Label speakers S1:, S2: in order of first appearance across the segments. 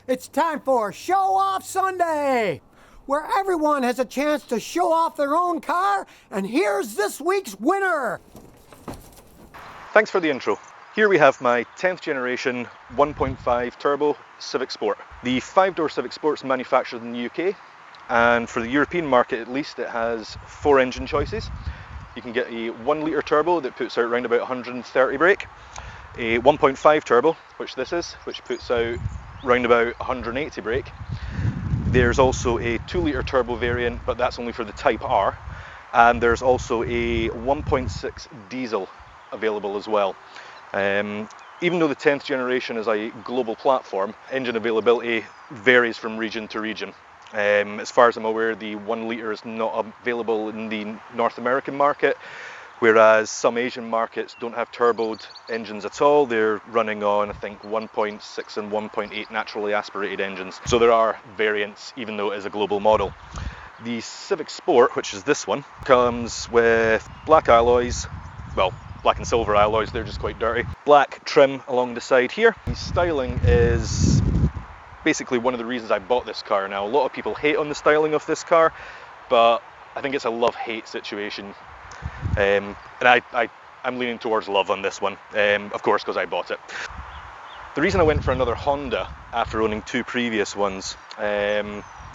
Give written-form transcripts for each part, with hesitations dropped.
S1: It's time for Show Off Sunday, where everyone has a chance to show off their own car, and here's this week's winner.
S2: Thanks for the intro. Here we have my 10th generation 1.5 turbo Civic Sport. The 5-door Civic Sport is manufactured in the UK, and for the European market at least it has 4 engine choices. You can get a 1 litre turbo that puts out around about 130 brake, a 1.5 turbo, which this is, which puts out round about 180 brake. There's also a 2 litre turbo variant, but that's only for the Type R, and there's also a 1.6 diesel available as well. Even though the 10th generation is a global platform, engine availability varies from region to region. As far as I'm aware, the 1 litre is not available in the North American market, whereas some Asian markets don't have turboed engines at all. They're running on, I think, 1.6 and 1.8 naturally aspirated engines. So there are variants, even though it is a global model. The Civic Sport, which is this one, comes with black alloys, well, black and silver alloys, they're just quite dirty. Black trim along the side here. The styling is basically one of the reasons I bought this car. Now, a lot of people hate on the styling of this car, but I think it's a love-hate situation. And I'm leaning towards love on this one, of course, because I bought it. The reason I went for another Honda after owning 2 previous ones,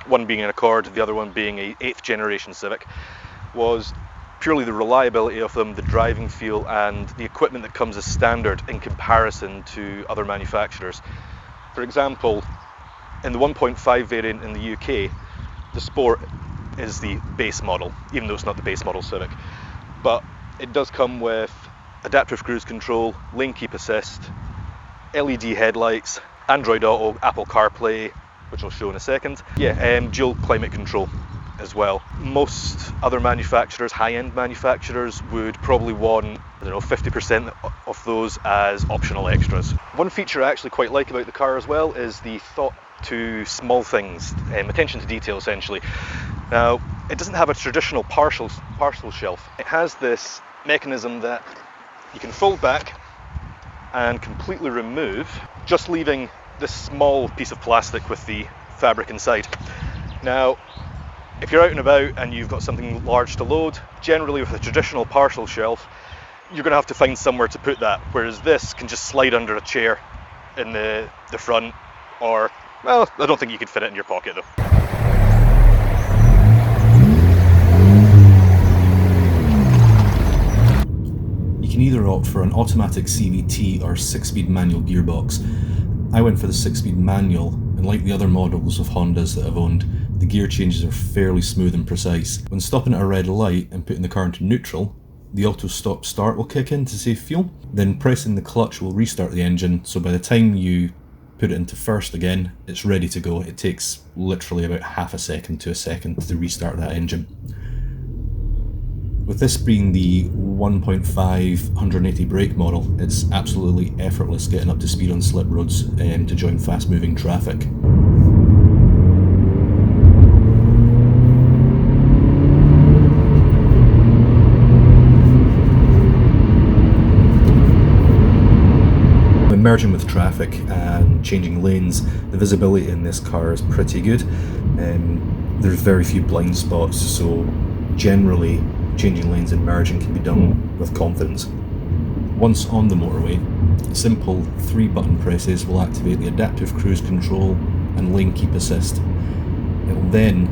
S2: one being an Accord, the other one being a 8th generation Civic, was purely the reliability of them, the driving feel, and the equipment that comes as standard in comparison to other manufacturers. For example, in the 1.5 variant in the UK, the Sport is the base model, even though it's not the base model Civic. But it does come with adaptive cruise control, lane keep assist, LED headlights, Android Auto, Apple CarPlay, which I'll show in a second. Yeah, dual climate control as well. Most other manufacturers, high-end manufacturers, would probably want, I don't know, 50% of those as optional extras. One feature I actually quite like about the car as well is the thought to small things, attention to detail essentially. Now, it doesn't have a traditional parcel shelf. It has this mechanism that you can fold back and completely remove, just leaving this small piece of plastic with the fabric inside. Now, if you're out and about and you've got something large to load, generally with a traditional parcel shelf, you're going to have to find somewhere to put that, whereas this can just slide under a chair in the front, or, well, I don't think you could fit it in your pocket though.
S3: You can either opt for an automatic CVT or 6-speed manual gearbox. I went for the 6-speed manual, and like the other models of Hondas that I've owned, the gear changes are fairly smooth and precise. When stopping at a red light and putting the car into neutral, the auto stop start will kick in to save fuel. Then pressing the clutch will restart the engine, so by the time you put it into first again, it's ready to go. It takes literally about half a second to a second to restart that engine. With this being the 1.5 180 brake model, it's absolutely effortless getting up to speed on slip roads to join fast moving traffic. When merging with traffic and changing lanes, the visibility in this car is pretty good. There's very few blind spots, so generally changing lanes and merging can be done with confidence. Once on the motorway, simple 3-button presses will activate the adaptive cruise control and lane keep assist. It will then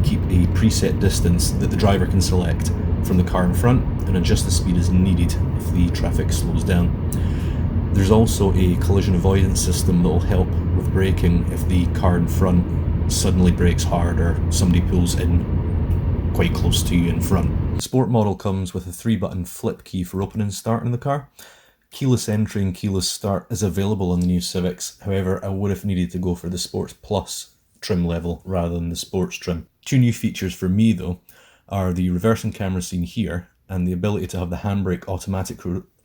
S3: keep a preset distance that the driver can select from the car in front and adjust the speed as needed if the traffic slows down. There's also a collision avoidance system that will help with braking if the car in front suddenly brakes hard or somebody pulls in quite close to you in front. The Sport model comes with a 3-button flip key for opening and starting the car. Keyless entry and keyless start is available on the new Civics, however I would have needed to go for the Sports Plus trim level rather than the Sports trim. 2 new features for me though are the reversing camera seen here and the ability to have the handbrake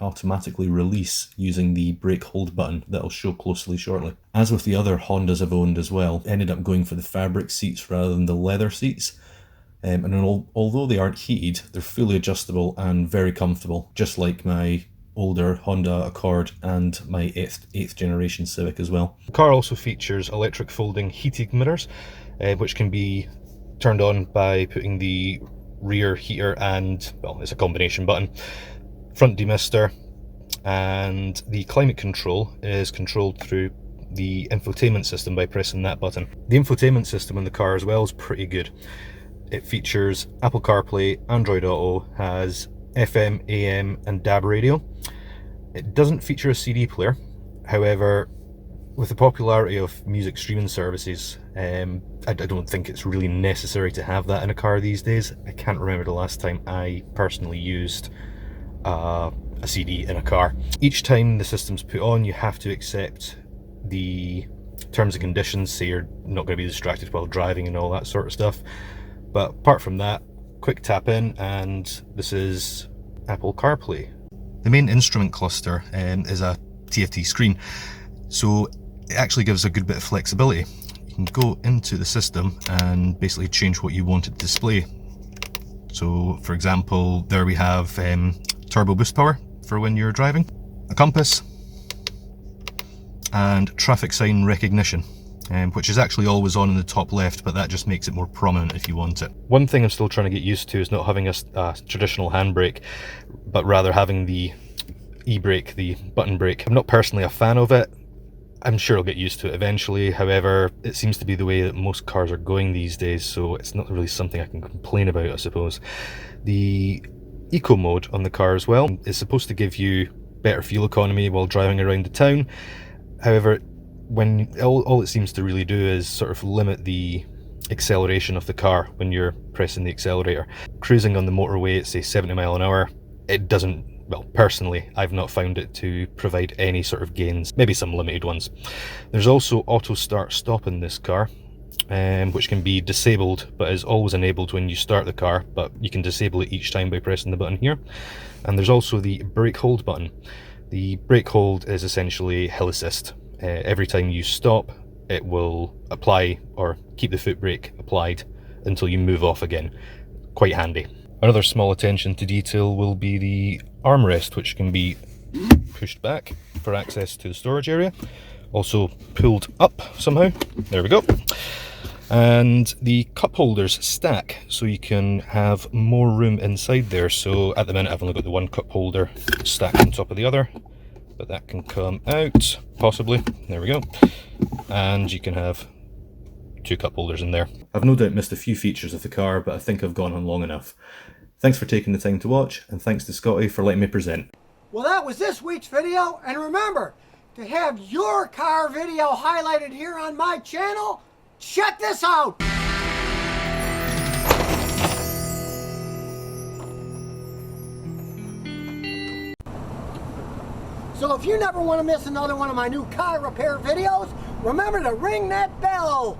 S3: automatically release using the brake hold button that I'll show closely shortly. As with the other Hondas I've owned as well, I ended up going for the fabric seats rather than the leather seats. And although they aren't heated, they're fully adjustable and very comfortable, just like my older Honda Accord and my 8th generation Civic as well. The car also features electric folding heated mirrors, which can be turned on by putting the rear heater and, well, it's a combination button, front demister, and the climate control is controlled through the infotainment system by pressing that button. The infotainment system in the car as well is pretty good. It features Apple CarPlay, Android Auto, has FM, AM and DAB radio. It doesn't feature a CD player. However, with the popularity of music streaming services, I don't think it's really necessary to have that in a car these days. I can't remember the last time I personally used a CD in a car. Each time the system's put on, you have to accept the terms and conditions, say you're not going to be distracted while driving and all that sort of stuff. But apart from that, quick tap in and this is Apple CarPlay. The main instrument cluster is a TFT screen, so it actually gives a good bit of flexibility. You can go into the system and basically change what you want to display. So for example, there we have turbo boost power for when you're driving, a compass, and traffic sign recognition, which is actually always on in the top left, but that just makes it more prominent if you want it. One thing I'm still trying to get used to is not having a traditional handbrake, but rather having the e-brake, the button brake. I'm not personally a fan of it. I'm sure I'll get used to it eventually. However, it seems to be the way that most cars are going these days, so it's not really something I can complain about, I suppose. The eco mode on the car as well is supposed to give you better fuel economy while driving around the town. However, when all it seems to really do is sort of limit the acceleration of the car when you're pressing the accelerator. Cruising on the motorway at say 70 mile an hour, it doesn't, well, personally, I've not found it to provide any sort of gains, maybe some limited ones. There's also auto start stop in this car, which can be disabled but is always enabled when you start the car, but you can disable it each time by pressing the button here. And there's also the brake hold button. The brake hold is essentially hill assist. Every time you stop, it will apply or keep the foot brake applied until you move off again. Quite handy. Another small attention to detail will be the armrest, which can be pushed back for access to the storage area. Also pulled up somehow. There we go. And the cup holders stack, so you can have more room inside there. So at the minute I've only got the one cup holder stacked on top of the other, but that can come out, possibly. There we go. And you can have 2 cup holders in there. I've no doubt missed a few features of the car, but I think I've gone on long enough. Thanks for taking the time to watch, and thanks to Scotty for letting me present.
S1: Well, that was this week's video, and remember, to have your car video highlighted here on my channel, check this out! So if you never want to miss another one of my new car repair videos, remember to ring that bell!